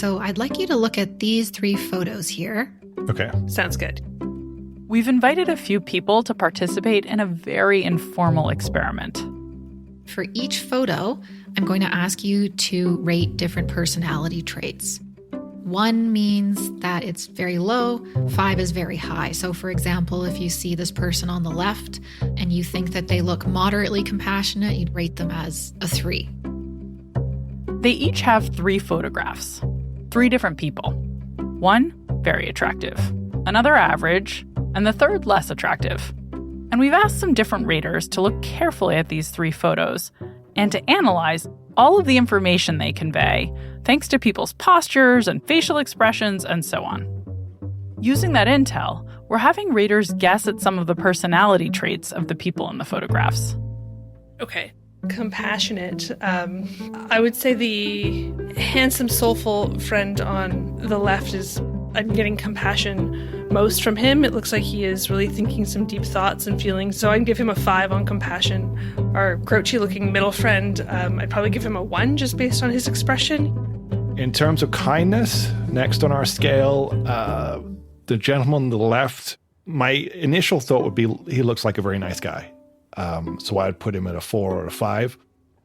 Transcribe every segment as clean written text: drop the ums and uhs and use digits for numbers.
So I'd like you to look at these 3 photos here. Okay. Sounds good. We've invited a few people to participate in a very informal experiment. For each photo, I'm going to ask you to rate different personality traits. 1 means that it's very low, 5 is very high. So for example, if you see this person on the left and you think that they look moderately compassionate, you'd rate them as a 3. They each have 3 photographs, 3 different people. 1, very attractive, another average, and the third less attractive. And we've asked some different raters to look carefully at these 3 photos and to analyze all of the information they convey, thanks to people's postures and facial expressions and so on. Using that intel, we're having raters guess at some of the personality traits of the people in the photographs. Okay. Compassionate. I would say the handsome, soulful friend on the left is, I'm getting compassion most from him. It looks like he is really thinking some deep thoughts and feelings, so I'd give him a 5 on compassion. Our grouchy-looking middle friend, I'd probably give him a 1 just based on his expression. In terms of kindness, next on our scale, the gentleman on the left, my initial thought would be he looks like a very nice guy. So I'd put him at a 4 or a 5.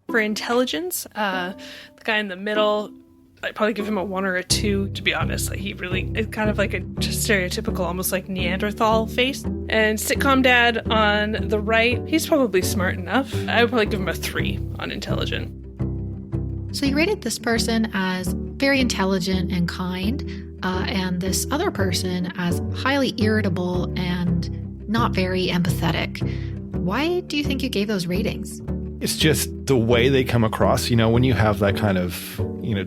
For intelligence, the guy in the middle, I'd probably give him a 1 or a 2, to be honest. Like, he really, it's kind of like a just stereotypical, almost like Neanderthal face. And sitcom dad on the right, he's probably smart enough. I would probably give him a 3 on intelligent. So you rated this person as very intelligent and kind, and this other person as highly irritable and not very empathetic. Why do you think you gave those ratings? It's just the way they come across, when you have that kind of,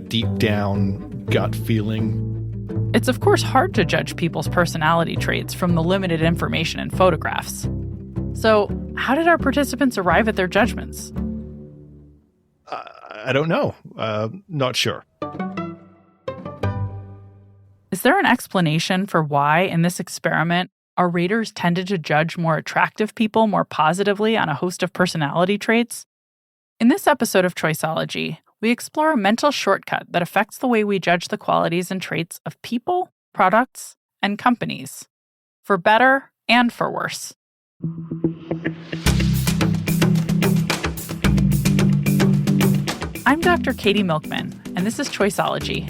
deep down gut feeling. It's of course hard to judge people's personality traits from the limited information in photographs. So, how did our participants arrive at their judgments? I don't know. Not sure. Is there an explanation for why, in this experiment, our raters tended to judge more attractive people more positively on a host of personality traits? In this episode of Choiceology, we explore a mental shortcut that affects the way we judge the qualities and traits of people, products, and companies, for better and for worse. I'm Dr. Katie Milkman, and this is Choiceology,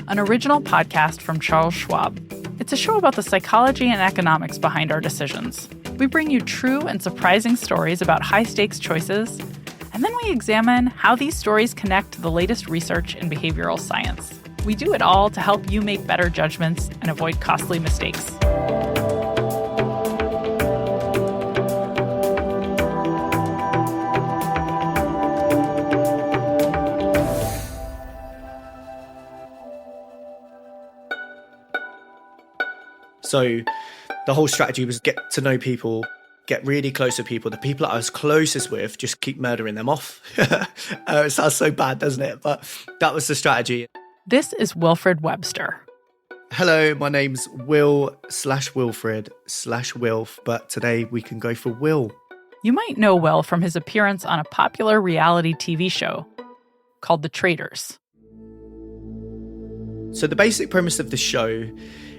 an original podcast from Charles Schwab. It's a show about the psychology and economics behind our decisions. We bring you true and surprising stories about high-stakes choices, and then we examine how these stories connect to the latest research in behavioral science. We do it all to help you make better judgments and avoid costly mistakes. So the whole strategy was get to know people, get really close to people. The people that I was closest with, just keep murdering them off. It sounds so bad, doesn't it? But that was the strategy. This is Wilfred Webster. Hello, my name's Will/Wilfred/Wilf, but today we can go for Will. You might know Will from his appearance on a popular reality TV show called The Traitors. So the basic premise of the show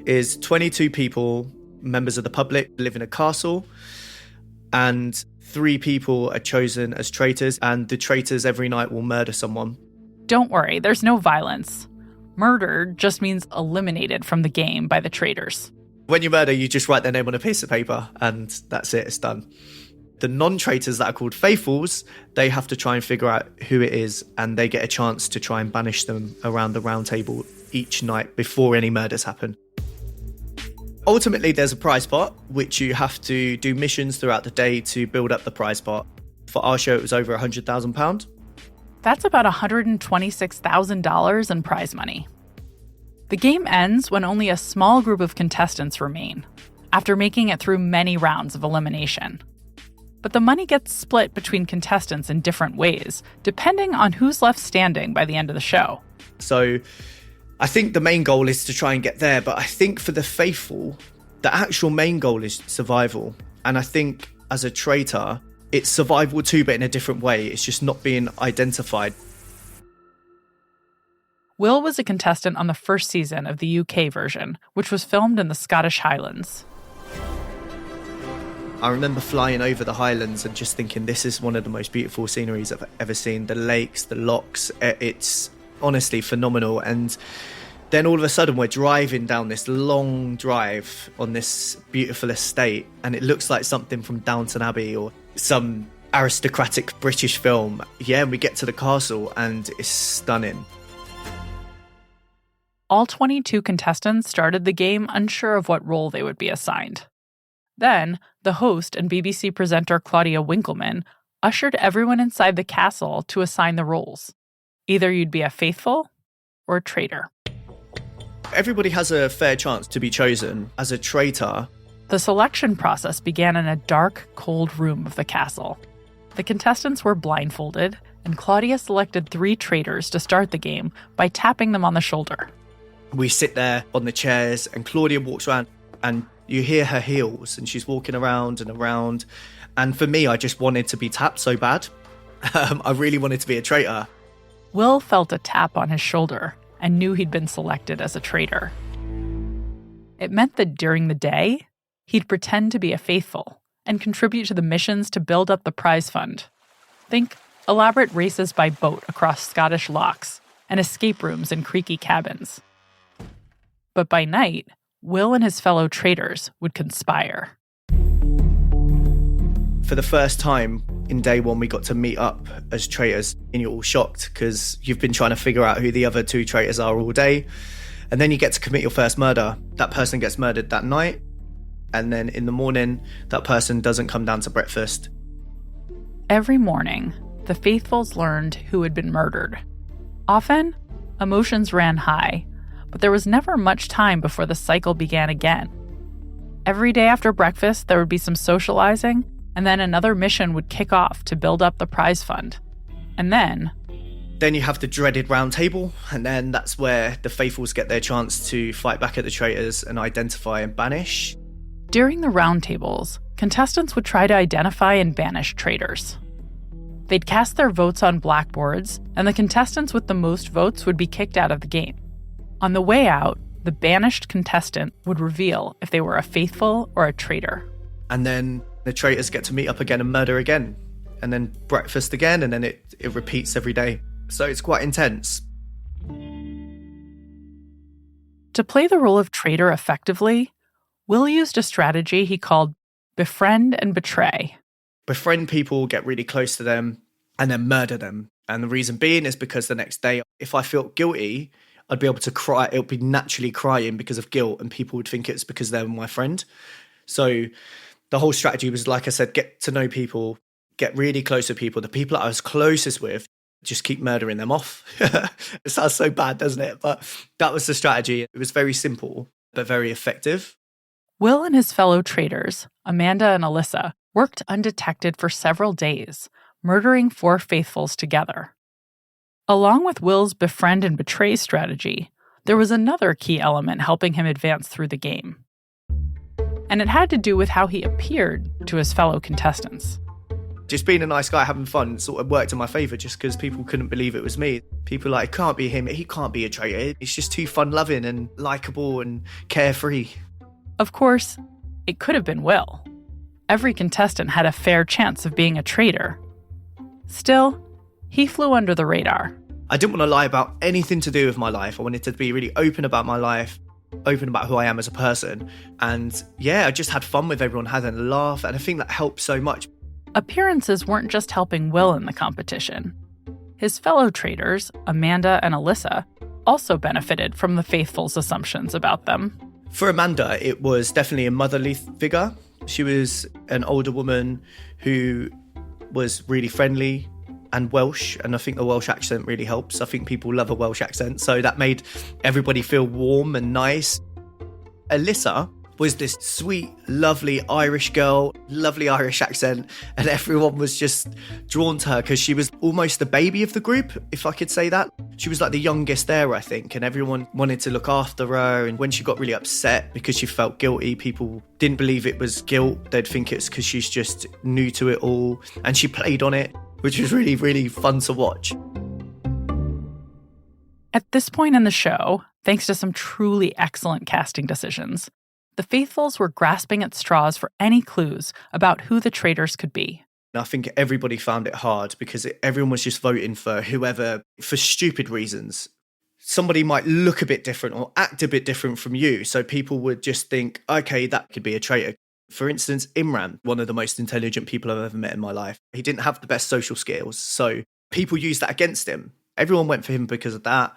is 22 people, members of the public, live in a castle, and 3 people are chosen as traitors, and the traitors every night will murder someone. Don't worry, there's no violence. Murdered just means eliminated from the game by the traitors. When you murder, you just write their name on a piece of paper, and that's it, it's done. The non-traitors that are called faithfuls, they have to try and figure out who it is, and they get a chance to try and banish them around the round table each night before any murders happen. Ultimately, there's a prize pot, which you have to do missions throughout the day to build up the prize pot. For our show, it was over £100,000. That's about $126,000 in prize money. The game ends when only a small group of contestants remain, after making it through many rounds of elimination. But the money gets split between contestants in different ways, depending on who's left standing by the end of the show. So I think the main goal is to try and get there, but I think for the faithful, the actual main goal is survival. And I think as a traitor, it's survival too, but in a different way. It's just not being identified. Will was a contestant on the first season of the UK version, which was filmed in the Scottish Highlands. I remember flying over the Highlands and just thinking, this is one of the most beautiful sceneries I've ever seen. The lakes, the lochs, it's honestly phenomenal. And then all of a sudden we're driving down this long drive on this beautiful estate, and it looks like something from Downton Abbey or some aristocratic British film. Yeah, and we get to the castle and it's stunning. All 22 contestants started the game unsure of what role they would be assigned. Then, the host and BBC presenter Claudia Winkleman ushered everyone inside the castle to assign the roles. Either you'd be a faithful or a traitor. Everybody has a fair chance to be chosen as a traitor. The selection process began in a dark, cold room of the castle. The contestants were blindfolded, and Claudia selected 3 traitors to start the game by tapping them on the shoulder. We sit there on the chairs, and Claudia walks around, and you hear her heels, and she's walking around and around. And for me, I just wanted to be tapped so bad. I really wanted to be a traitor. Will felt a tap on his shoulder and knew he'd been selected as a traitor. It meant that during the day, he'd pretend to be a faithful and contribute to the missions to build up the prize fund. Think elaborate races by boat across Scottish lochs and escape rooms in creaky cabins. But by night, Will and his fellow traitors would conspire. For the first time in day one, we got to meet up as traitors, and you're all shocked because you've been trying to figure out who the other 2 traitors are all day. And then you get to commit your first murder. That person gets murdered that night. And then in the morning, that person doesn't come down to breakfast. Every morning, the faithfuls learned who had been murdered. Often, emotions ran high, but there was never much time before the cycle began again. Every day after breakfast, there would be some socializing, and then another mission would kick off to build up the prize fund. And then you have the dreaded round table, and then that's where the faithfuls get their chance to fight back at the traitors and identify and banish. During the round tables, contestants would try to identify and banish traitors. They'd cast their votes on blackboards, and the contestants with the most votes would be kicked out of the game. On the way out, the banished contestant would reveal if they were a faithful or a traitor. And then the traitors get to meet up again and murder again. And then breakfast again, and then it repeats every day. So it's quite intense. To play the role of traitor effectively, Will used a strategy he called befriend and betray. Befriend people, get really close to them, and then murder them. And the reason being is because the next day, if I felt guilty, I'd be able to cry. It would be naturally crying because of guilt, and people would think it's because they're my friend. So the whole strategy was, like I said, get to know people, get really close to people. The people that I was closest with, just keep murdering them off. It sounds so bad, doesn't it? But that was the strategy. It was very simple, but very effective. Will and his fellow traitors, Amanda and Alyssa, worked undetected for several days, murdering 4 faithfuls together. Along with Will's befriend and betray strategy, there was another key element helping him advance through the game. And it had to do with how he appeared to his fellow contestants. Just being a nice guy, having fun, sort of worked in my favour just because people couldn't believe it was me. People were like, it can't be him, he can't be a traitor. He's just too fun-loving and likeable and carefree. Of course, it could have been Will. Every contestant had a fair chance of being a traitor. Still, he flew under the radar. I didn't want to lie about anything to do with my life. I wanted to be really open about my life, open about who I am as a person. And yeah, I just had fun with everyone, had a laugh, and I think that helped so much. Appearances weren't just helping Will in the competition. His fellow traitors, Amanda and Alyssa, also benefited from the faithfuls' assumptions about them. For Amanda, it was definitely a motherly figure. She was an older woman who was really friendly and Welsh, and I think the Welsh accent really helps. I think people love a Welsh accent, so that made everybody feel warm and nice. Alyssa was this sweet, lovely Irish girl, lovely Irish accent, and everyone was just drawn to her because she was almost the baby of the group, if I could say that. She was like the youngest there, I think, and everyone wanted to look after her. And when she got really upset because she felt guilty, people didn't believe it was guilt. They'd think it's because she's just new to it all, and she played on it, which was really, really fun to watch. At this point in the show, thanks to some truly excellent casting decisions, the faithfuls were grasping at straws for any clues about who the traitors could be. I think everybody found it hard because everyone was just voting for whoever, for stupid reasons. Somebody might look a bit different or act a bit different from you, so people would just think, okay, that could be a traitor. For instance, Imran, one of the most intelligent people I've ever met in my life, he didn't have the best social skills, so people used that against him. Everyone went for him because of that,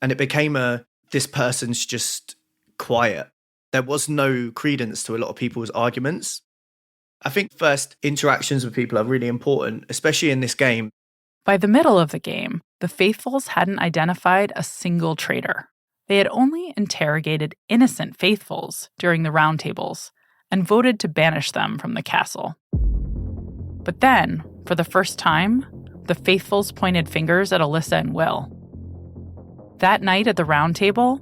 and it became this person's just quiet. There was no credence to a lot of people's arguments. I think first interactions with people are really important, especially in this game. By the middle of the game, the faithfuls hadn't identified a single traitor. They had only interrogated innocent faithfuls during the roundtables and voted to banish them from the castle. But then, for the first time, the faithfuls pointed fingers at Alyssa and Will. That night at the round table,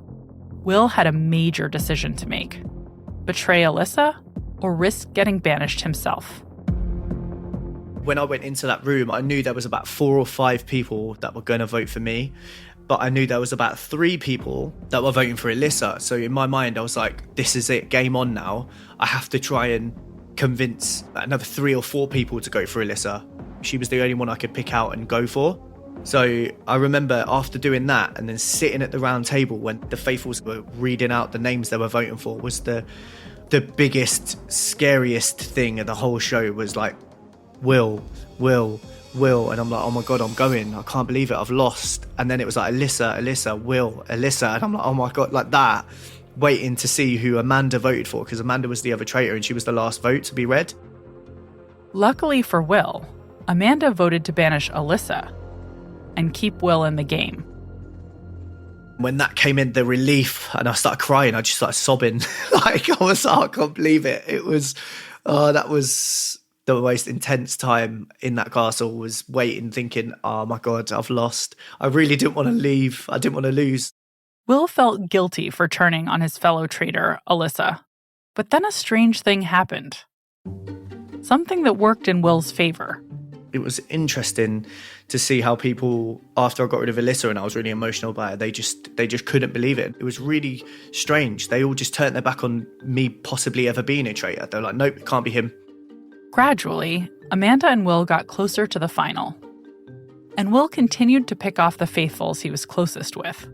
Will had a major decision to make: betray Alyssa or risk getting banished himself. When I went into that room, I knew there was about 4 or 5 people that were going to vote for me, but I knew there was about 3 people that were voting for Alyssa. So in my mind, I was like, this is it, game on now. I have to try and convince another 3 or 4 people to go for Alyssa. She was the only one I could pick out and go for. So I remember after doing that and then sitting at the round table when the faithfuls were reading out the names they were voting for was the biggest, scariest thing of the whole show was like, Will. And I'm like, oh my God, I'm going. I can't believe it. I've lost. And then it was like, Alyssa, Will, Alyssa. And I'm like, oh my God, like that. Waiting to see who Amanda voted for because Amanda was the other traitor and she was the last vote to be read. Luckily for Will, Amanda voted to banish Alyssa and keep Will in the game. When that came in, the relief, and I started crying, I just started sobbing. Like, I was like, I can't believe it. It was, that was the most intense time in that castle, was waiting, thinking, oh my God, I've lost. I really didn't want to leave. I didn't want to lose. Will felt guilty for turning on his fellow traitor, Alyssa. But then a strange thing happened. Something that worked in Will's favor. It was interesting to see how people, after I got rid of Alyssa and I was really emotional about it, they just couldn't believe it. It was really strange. They all just turned their back on me possibly ever being a traitor. They're like, nope, it can't be him. Gradually, Amanda and Will got closer to the final. And Will continued to pick off the faithfuls he was closest with.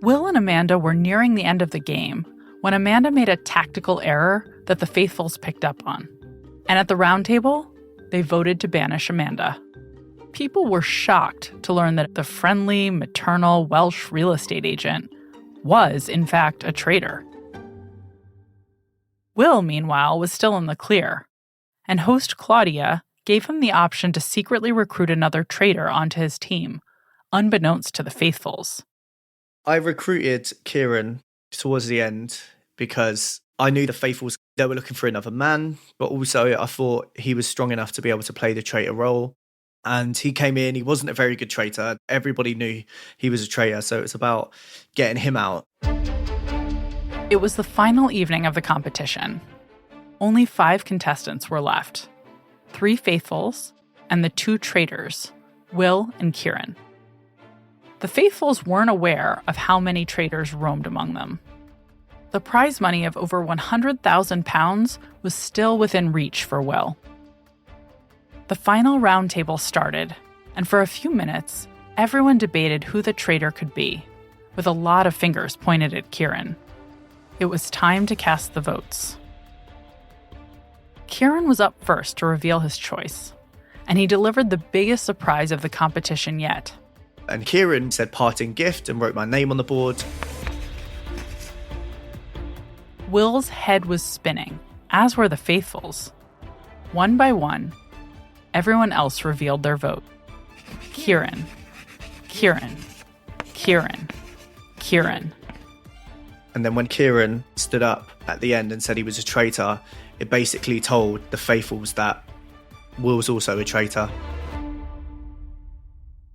Will and Amanda were nearing the end of the game when Amanda made a tactical error that the faithfuls picked up on. And at the round table, they voted to banish Amanda. People were shocked to learn that the friendly, maternal Welsh real estate agent was, in fact, a traitor. Will, meanwhile, was still in the clear, and host Claudia gave him the option to secretly recruit another traitor onto his team, unbeknownst to the faithfuls. I recruited Kieran towards the end because I knew the faithfuls, they were looking for another man, but also I thought he was strong enough to be able to play the traitor role. And he came in, he wasn't a very good traitor. Everybody knew he was a traitor, so it's about getting him out. It was the final evening of the competition. Only 5 contestants were left. 3 faithfuls and the 2 traitors, Will and Kieran. The faithfuls weren't aware of how many traitors roamed among them. The prize money of over £100,000 was still within reach for Will. The final round table started, and for a few minutes, everyone debated who the traitor could be, with a lot of fingers pointed at Kieran. It was time to cast the votes. Kieran was up first to reveal his choice, and he delivered the biggest surprise of the competition yet. And Kieran said parting gift and wrote my name on the board. Will's head was spinning, as were the faithfuls. One by one, everyone else revealed their vote. Kieran, Kieran, Kieran, Kieran. And then when Kieran stood up at the end and said he was a traitor, it basically told the faithfuls that Will's also a traitor.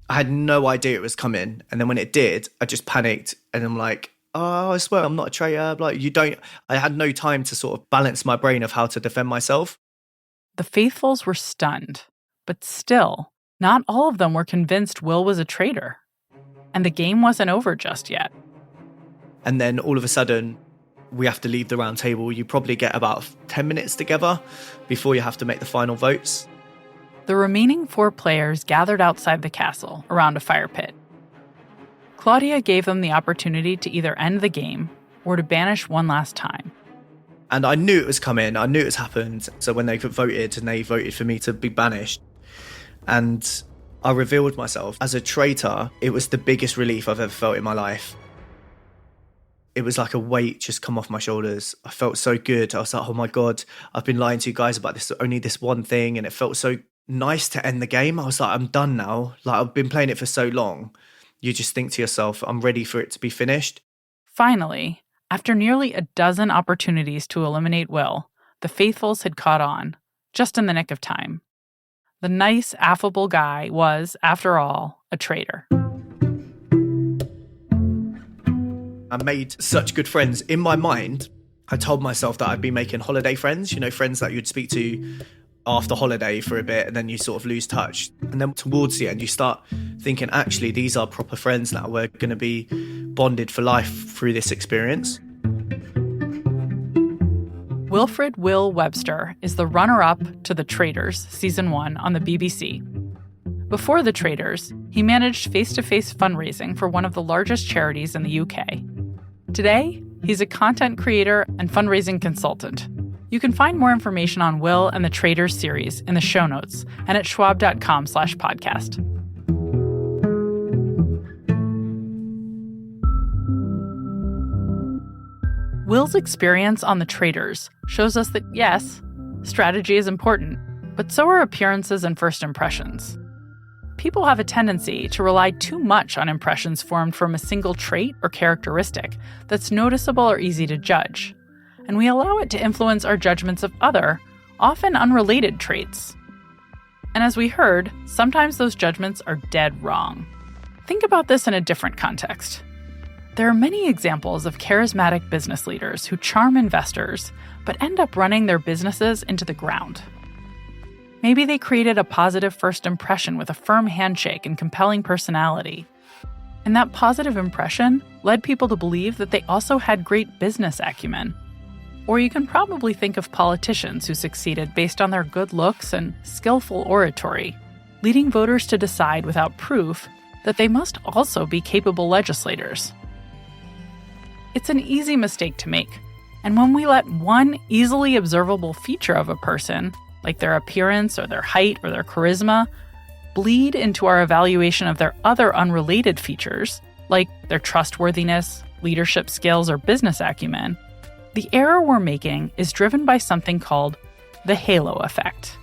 I had no idea it was coming. And then when it did, I just panicked and I'm like, oh, I swear I'm not a traitor. Like, I had no time to sort of balance my brain of how to defend myself. The faithfuls were stunned, but still, not all of them were convinced Will was a traitor. And the game wasn't over just yet. And then all of a sudden, we have to leave the round table. You probably get about 10 minutes together before you have to make the final votes. The remaining 4 players gathered outside the castle around a fire pit. Claudia gave them the opportunity to either end the game or to banish one last time. And I knew it was coming. I knew it was happened. So when they voted, and they voted for me to be banished, and I revealed myself as a traitor, it was the biggest relief I've ever felt in my life. It was like a weight just come off my shoulders. I felt so good. I was like, oh my God, I've been lying to you guys about this, only this one thing. And it felt so nice to end the game. I was like, I'm done now. Like, I've been playing it for so long. You just think to yourself, I'm ready for it to be finished. Finally, after nearly a dozen opportunities to eliminate Will, the faithfuls had caught on, just in the nick of time. The nice, affable guy was, after all, a traitor. I made such good friends. In my mind, I told myself that I'd be making holiday friends, friends that you'd speak to after holiday for a bit, and then you sort of lose touch. And then towards the end, you start thinking, actually, these are proper friends now. We're going to be bonded for life through this experience. Wilfred Will Webster is the runner-up to The Traitors Season 1 on the BBC. Before The Traitors, he managed face-to-face fundraising for one of the largest charities in the UK. Today, he's a content creator and fundraising consultant. You can find more information on Will and the Traitors series in the show notes and at schwab.com/podcast. Will's experience on the Traitors shows us that, yes, strategy is important, but so are appearances and first impressions. People have a tendency to rely too much on impressions formed from a single trait or characteristic that's noticeable or easy to judge, and we allow it to influence our judgments of other, often unrelated traits. And as we heard, sometimes those judgments are dead wrong. Think about this in a different context. There are many examples of charismatic business leaders who charm investors, but end up running their businesses into the ground. Maybe they created a positive first impression with a firm handshake and compelling personality. And that positive impression led people to believe that they also had great business acumen. Or you can probably think of politicians who succeeded based on their good looks and skillful oratory, leading voters to decide without proof that they must also be capable legislators. It's an easy mistake to make, and when we let one easily observable feature of a person, like their appearance or their height or their charisma, bleed into our evaluation of their other unrelated features, like their trustworthiness, leadership skills, or business acumen, the error we're making is driven by something called the halo effect.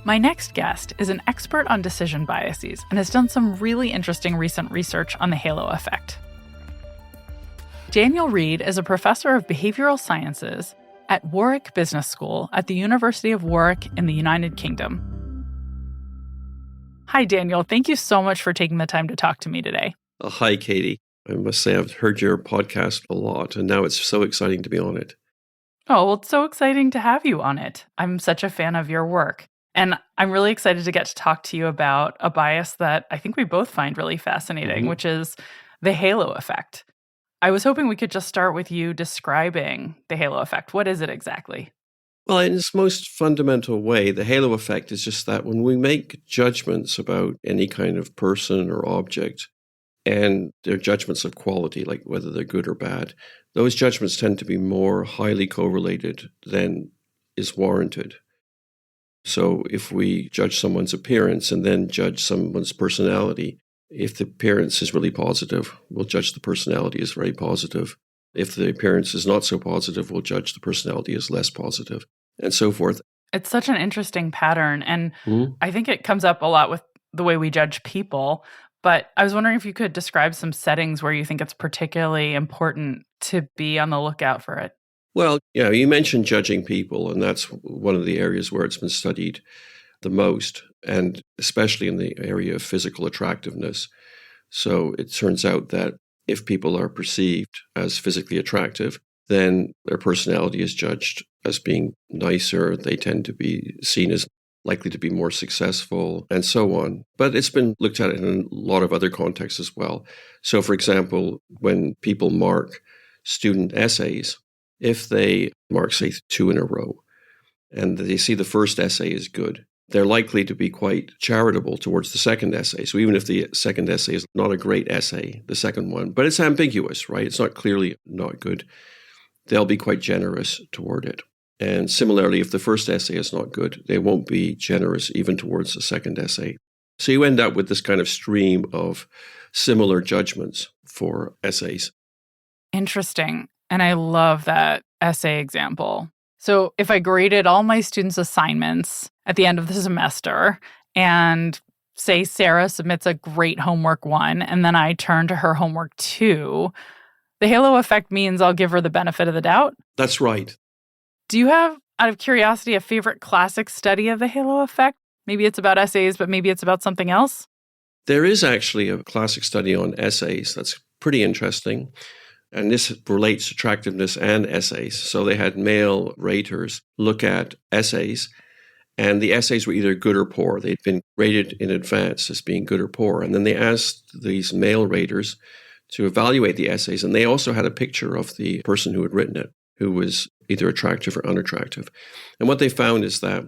My next guest is an expert on decision biases and has done some really interesting recent research on the halo effect. Daniel Reed is a professor of behavioral sciences at Warwick Business School at the University of Warwick in the United Kingdom. Hi, Daniel. Thank you so much for taking the time to talk to me today. Hi, Katie. I must say I've heard your podcast a lot, and now it's so exciting to be on it. Oh, well, it's so exciting to have you on it. I'm such a fan of your work. And I'm really excited to get to talk to you about a bias that I think we both find really fascinating, which is the halo effect. I was hoping we could just start with you describing the halo effect. What is it exactly? Well, in its most fundamental way, the halo effect is just that when we make judgments about any kind of person or object, and they're judgments of quality, like whether they're good or bad, those judgments tend to be more highly correlated than is warranted. So if we judge someone's appearance and then judge someone's personality, if the appearance is really positive, we'll judge the personality as very positive. If the appearance is not so positive, we'll judge the personality as less positive, and so forth. It's such an interesting pattern, and I think it comes up a lot with the way we judge people. But I was wondering if you could describe some settings where you think it's particularly important to be on the lookout for it. Well, yeah, you mentioned judging people, and that's one of the areas where it's been studied the most, and especially in the area of physical attractiveness. So it turns out that if people are perceived as physically attractive, then their personality is judged as being nicer. They tend to be seen as likely to be more successful, and so on. But it's been looked at in a lot of other contexts as well. So, for example, when people mark student essays, if they mark, say, 2 in a row, and they see the first essay is good, they're likely to be quite charitable towards the second essay. So even if the second essay is not a great essay, the second one, but it's ambiguous, right? It's not clearly not good, they'll be quite generous toward it. And similarly, if the first essay is not good, they won't be generous even towards the second essay. So you end up with this kind of stream of similar judgments for essays. Interesting. And I love that essay example. So if I graded all my students' assignments at the end of the semester and say Sarah submits a great homework 1 and then I turn to her homework 2, the halo effect means I'll give her the benefit of the doubt? That's right. Do you have, out of curiosity, a favorite classic study of the halo effect? Maybe it's about essays, but maybe it's about something else? There is actually a classic study on essays that's pretty interesting. And this relates to attractiveness and essays. So they had male raters look at essays, and the essays were either good or poor. They'd been rated in advance as being good or poor. And then they asked these male raters to evaluate the essays, and they also had a picture of the person who had written it, who was either attractive or unattractive. And what they found is that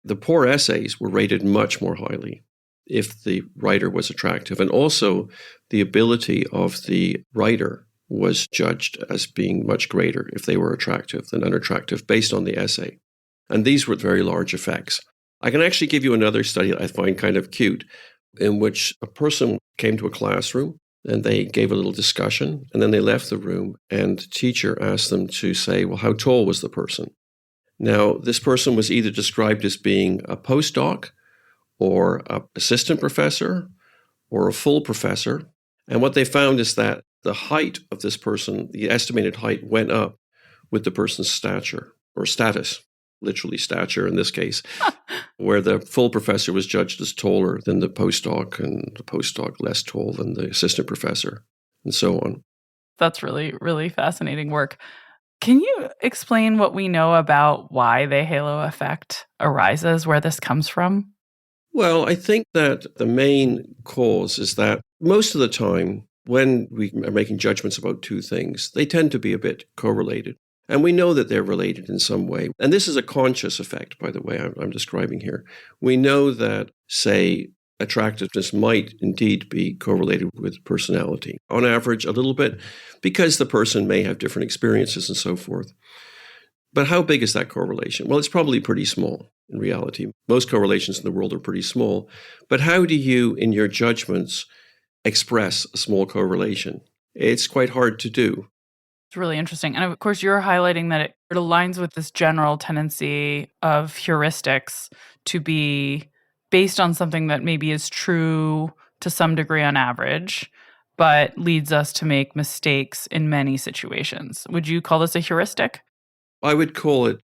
the poor essays were rated much more highly if the writer was attractive. And also the ability of the writer was judged as being much greater if they were attractive than unattractive based on the essay. And these were very large effects. I can actually give you another study that I find kind of cute, in which a person came to a classroom and they gave a little discussion, and then they left the room, and the teacher asked them to say, well, how tall was the person? Now, this person was either described as being a postdoc or an assistant professor or a full professor. And what they found is that the height of this person, the estimated height, went up with the person's stature or status, literally stature in this case, where the full professor was judged as taller than the postdoc and the postdoc less tall than the assistant professor, and so on. That's really, really fascinating work. Can you explain what we know about why the halo effect arises, where this comes from? Well, I think that the main cause is that most of the time, when we are making judgments about two things, they tend to be a bit correlated. And we know that they're related in some way. And this is a conscious effect, by the way, I'm describing here. We know that, say, attractiveness might indeed be correlated with personality. On average, a little bit, because the person may have different experiences and so forth. But how big is that correlation? Well, it's probably pretty small in reality. Most correlations in the world are pretty small. But how do you, in your judgments, express a small correlation? It's quite hard to do. It's really interesting. And of course, you're highlighting that it aligns with this general tendency of heuristics to be based on something that maybe is true to some degree on average, but leads us to make mistakes in many situations. Would you call this a heuristic? I would call it,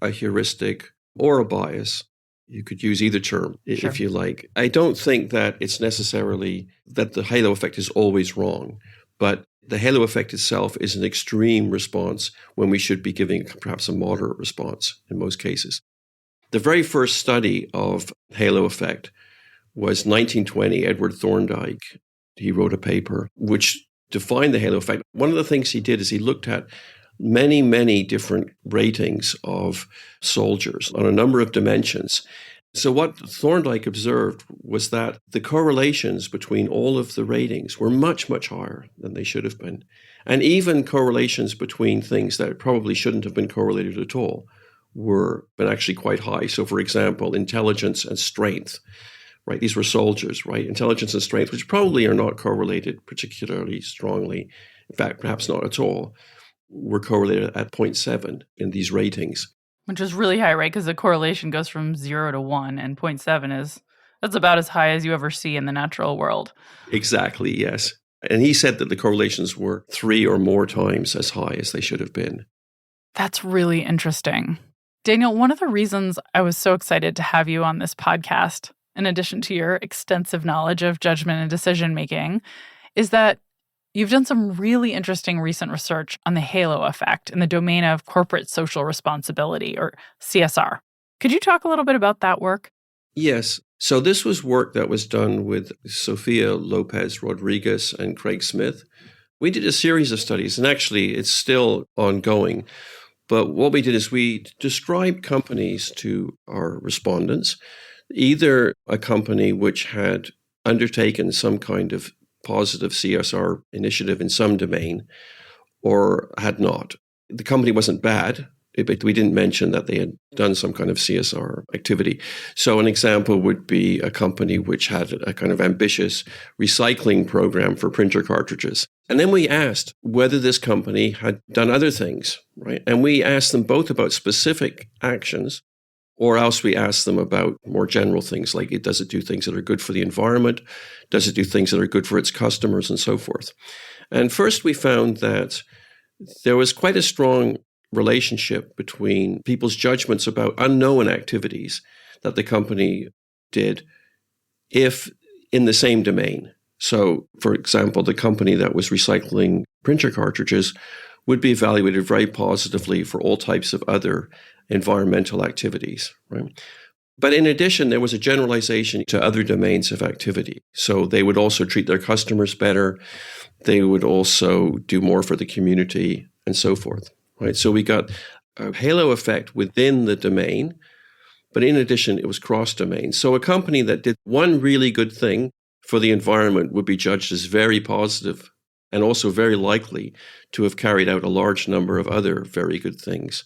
a heuristic or a bias. You could use either term if you like. I don't think that it's necessarily that the halo effect is always wrong, but the halo effect itself is an extreme response when we should be giving perhaps a moderate response in most cases. The very first study of halo effect was 1920, Edward Thorndike. He wrote a paper which defined the halo effect. One of the things he did is he looked at many, many different ratings of soldiers on a number of dimensions. So what Thorndike observed was that the correlations between all of the ratings were much, much higher than they should have been. And even correlations between things that probably shouldn't have been correlated at all were actually quite high. So for example, intelligence and strength, right? These were soldiers, right? Intelligence and strength, which probably are not correlated particularly strongly. In fact, perhaps not at all, were correlated at 0.7 in these ratings. Which is really high, right? Because the correlation goes from 0 to 1, and 0.7 that's about as high as you ever see in the natural world. Exactly, yes. And he said that the correlations were 3 or more times as high as they should have been. That's really interesting. Daniel, one of the reasons I was so excited to have you on this podcast, in addition to your extensive knowledge of judgment and decision making, is that you've done some really interesting recent research on the halo effect in the domain of corporate social responsibility, or CSR. Could you talk a little bit about that work? Yes. So this was work that was done with Sofia Lopez Rodriguez and Craig Smith. We did a series of studies, and actually it's still ongoing. But what we did is we described companies to our respondents, either a company which had undertaken some kind of positive CSR initiative in some domain or had not. The company wasn't bad, but we didn't mention that they had done some kind of CSR activity. So an example would be a company which had a kind of ambitious recycling program for printer cartridges. And then we asked whether this company had done other things, right? And we asked them both about specific actions, or else we asked them about more general things like, does it do things that are good for the environment? Does it do things that are good for its customers and so forth? And first we found that there was quite a strong relationship between people's judgments about unknown activities that the company did if in the same domain. So, for example, the company that was recycling printer cartridges would be evaluated very positively for all types of other environmental activities, right? But in addition, there was a generalization to other domains of activity. So they would also treat their customers better. They would also do more for the community and so forth. Right, so we got a halo effect within the domain, but in addition, it was cross-domain. So a company that did one really good thing for the environment would be judged as very positive and also very likely to have carried out a large number of other very good things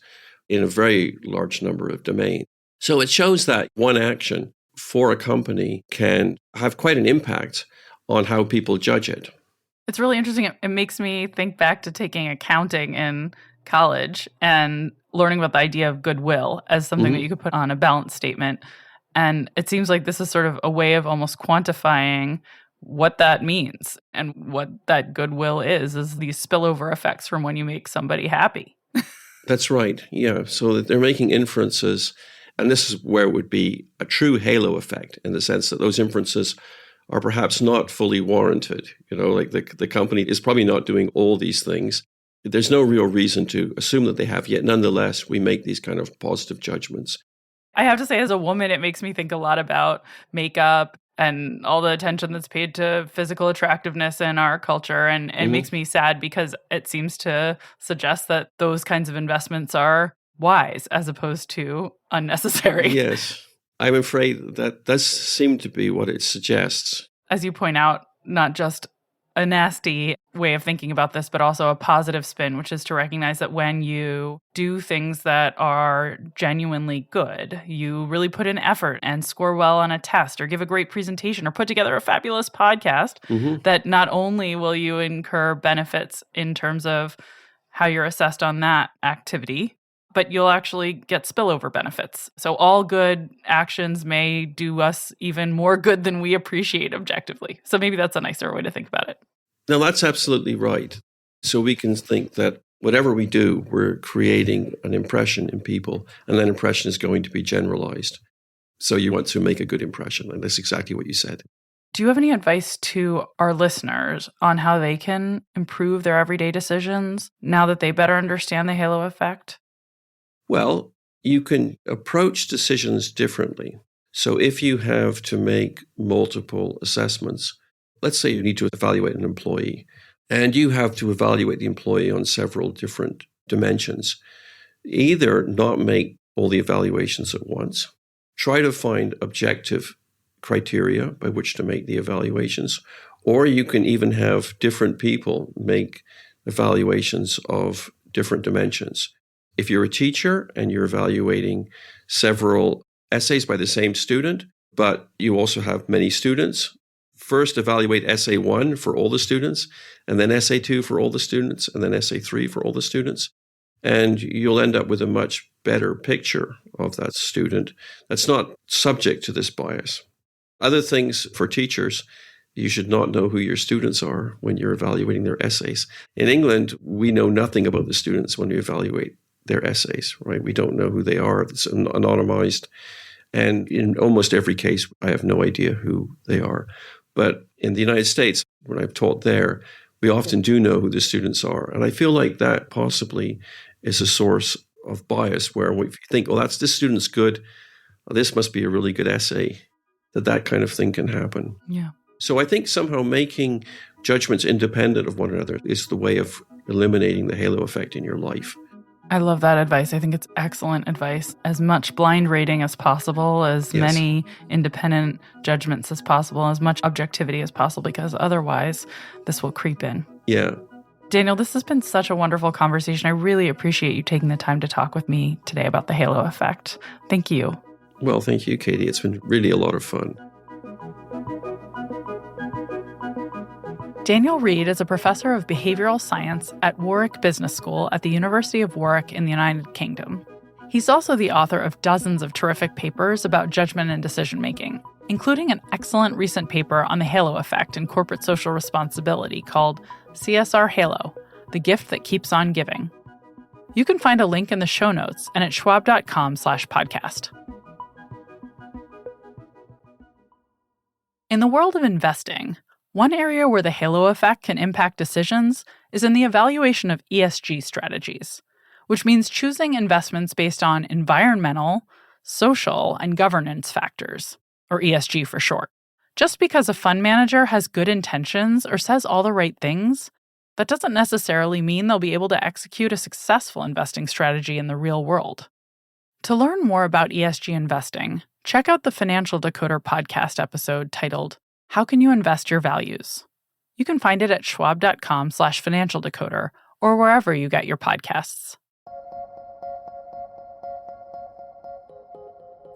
in a very large number of domains. So it shows that one action for a company can have quite an impact on how people judge it. It's really interesting. It makes me think back to taking accounting in college and learning about the idea of goodwill as something that you could put on a balance statement. And it seems like this is sort of a way of almost quantifying what that means and what that goodwill is these spillover effects from when you make somebody happy. That's right. Yeah. So that they're making inferences, and this is where it would be a true halo effect in the sense that those inferences are perhaps not fully warranted. You know, like the company is probably not doing all these things. There's no real reason to assume that they have, yet nonetheless, we make these kind of positive judgments. I have to say, as a woman, it makes me think a lot about makeup and all the attention that's paid to physical attractiveness in our culture. And it makes me sad because it seems to suggest that those kinds of investments are wise as opposed to unnecessary. Yes, I'm afraid that does seem to be what it suggests. As you point out, not just a nasty way of thinking about this, but also a positive spin, which is to recognize that when you do things that are genuinely good, you really put in effort and score well on a test or give a great presentation or put together a fabulous podcast, that not only will you incur benefits in terms of how you're assessed on that activity, but you'll actually get spillover benefits. So all good actions may do us even more good than we appreciate objectively. So maybe that's a nicer way to think about it. No, that's absolutely right. So we can think that whatever we do, we're creating an impression in people, and that impression is going to be generalized. So you want to make a good impression, and that's exactly what you said. Do you have any advice to our listeners on how they can improve their everyday decisions now that they better understand the halo effect? Well, you can approach decisions differently. So if you have to make multiple assessments, let's say you need to evaluate an employee, and you have to evaluate the employee on several different dimensions, either not make all the evaluations at once, try to find objective criteria by which to make the evaluations, or you can even have different people make evaluations of different dimensions. If you're a teacher and you're evaluating several essays by the same student, but you also have many students, first evaluate essay 1 for all the students, and then essay 2 for all the students, and then essay 3 for all the students. And you'll end up with a much better picture of that student that's not subject to this bias. Other things for teachers, you should not know who your students are when you're evaluating their essays. In England, we know nothing about the students when we evaluate their essays, right? We don't know who they are. It's anonymized. And in almost every case, I have no idea who they are. But in the United States, when I've taught there, we often do know who the students are. And I feel like that possibly is a source of bias where we think, well, this student's good, this must be a really good essay, that kind of thing can happen. Yeah. So I think somehow making judgments independent of one another is the way of eliminating the halo effect in your life. I love that advice. I think it's excellent advice. As much blind rating as possible, as many independent judgments as possible, as much objectivity as possible, because otherwise this will creep in. Yeah. Daniel, this has been such a wonderful conversation. I really appreciate you taking the time to talk with me today about the halo effect. Thank you. Well, thank you, Katie. It's been really a lot of fun. Daniel Reed is a professor of behavioral science at Warwick Business School at the University of Warwick in the United Kingdom. He's also the author of dozens of terrific papers about judgment and decision-making, including an excellent recent paper on the halo effect in corporate social responsibility called CSR Halo, The Gift That Keeps on Giving. You can find a link in the show notes and at schwab.com/podcast. In the world of investing, one area where the halo effect can impact decisions is in the evaluation of ESG strategies, which means choosing investments based on environmental, social, and governance factors, or ESG for short. Just because a fund manager has good intentions or says all the right things, that doesn't necessarily mean they'll be able to execute a successful investing strategy in the real world. To learn more about ESG investing, check out the Financial Decoder podcast episode titled, How Can You Invest Your Values? You can find it at schwab.com/financial decoder or wherever you get your podcasts.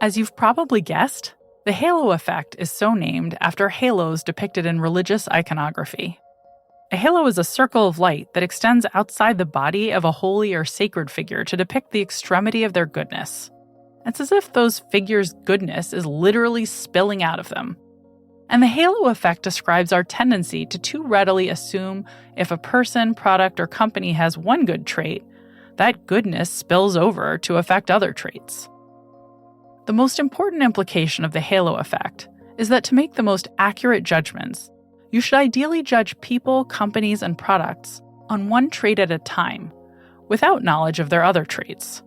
As you've probably guessed, the halo effect is so named after halos depicted in religious iconography. A halo is a circle of light that extends outside the body of a holy or sacred figure to depict the extremity of their goodness. It's as if those figures' goodness is literally spilling out of them. And the halo effect describes our tendency to too readily assume if a person, product, or company has one good trait, that goodness spills over to affect other traits. The most important implication of the halo effect is that to make the most accurate judgments, you should ideally judge people, companies, and products on one trait at a time, without knowledge of their other traits.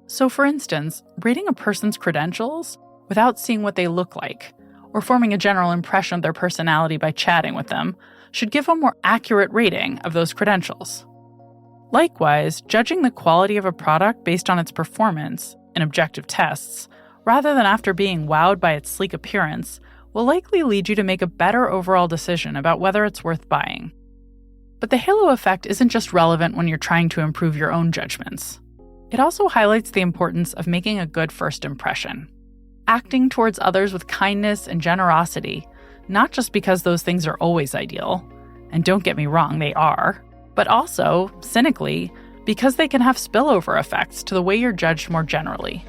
So, for instance, rating a person's credentials without seeing what they look like, or forming a general impression of their personality by chatting with them, should give a more accurate rating of those credentials. Likewise, judging the quality of a product based on its performance in objective tests, rather than after being wowed by its sleek appearance, will likely lead you to make a better overall decision about whether it's worth buying. But the halo effect isn't just relevant when you're trying to improve your own judgments. It also highlights the importance of making a good first impression. Acting towards others with kindness and generosity, not just because those things are always ideal, and don't get me wrong, they are, but also, cynically, because they can have spillover effects to the way you're judged more generally.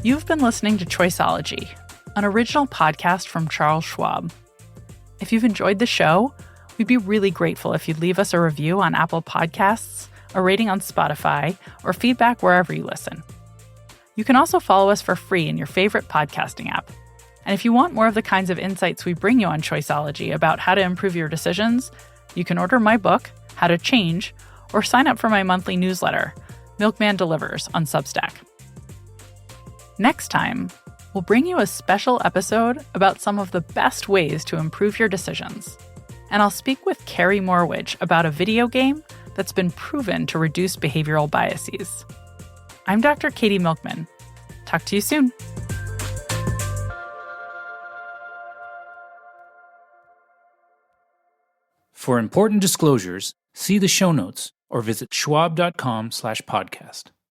You've been listening to Choiceology, an original podcast from Charles Schwab. If you've enjoyed the show, we'd be really grateful if you'd leave us a review on Apple Podcasts, a rating on Spotify, or feedback wherever you listen. You can also follow us for free in your favorite podcasting app. And if you want more of the kinds of insights we bring you on Choiceology about how to improve your decisions, you can order my book, How to Change, or sign up for my monthly newsletter, Milkman Delivers, on Substack. Next time, we'll bring you a special episode about some of the best ways to improve your decisions. And I'll speak with Carrie Morwich about a video game that's been proven to reduce behavioral biases. I'm Dr. Katie Milkman. Talk to you soon. For important disclosures, see the show notes or visit schwab.com/podcast.